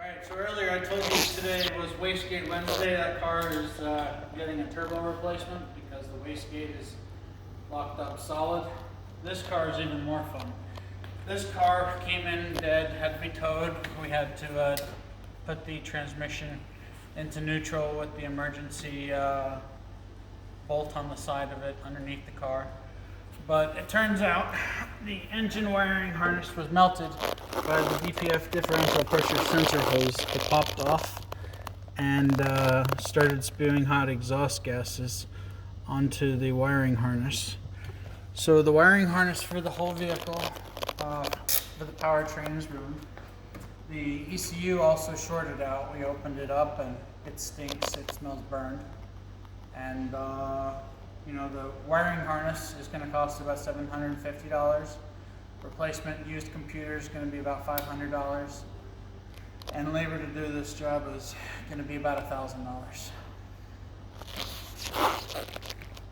Alright, so earlier I told you today was Wastegate Wednesday. That car is getting a turbo replacement because the wastegate is locked up solid. This car is even more fun. This car came in dead, had to be towed. We had to put the transmission into neutral with the emergency bolt on the side of it underneath the car. But it turns out the engine wiring harness was melted by the DPF differential pressure sensor hose. It popped off and started spewing hot exhaust gases onto the wiring harness. So the wiring harness for the whole vehicle, for the powertrain, is ruined. The ECU also shorted out. We opened it up and it stinks. It smells burned. And the wiring harness is going to cost about $750. Replacement used computer is going to be about $500. And labor to do this job is going to be about $1,000.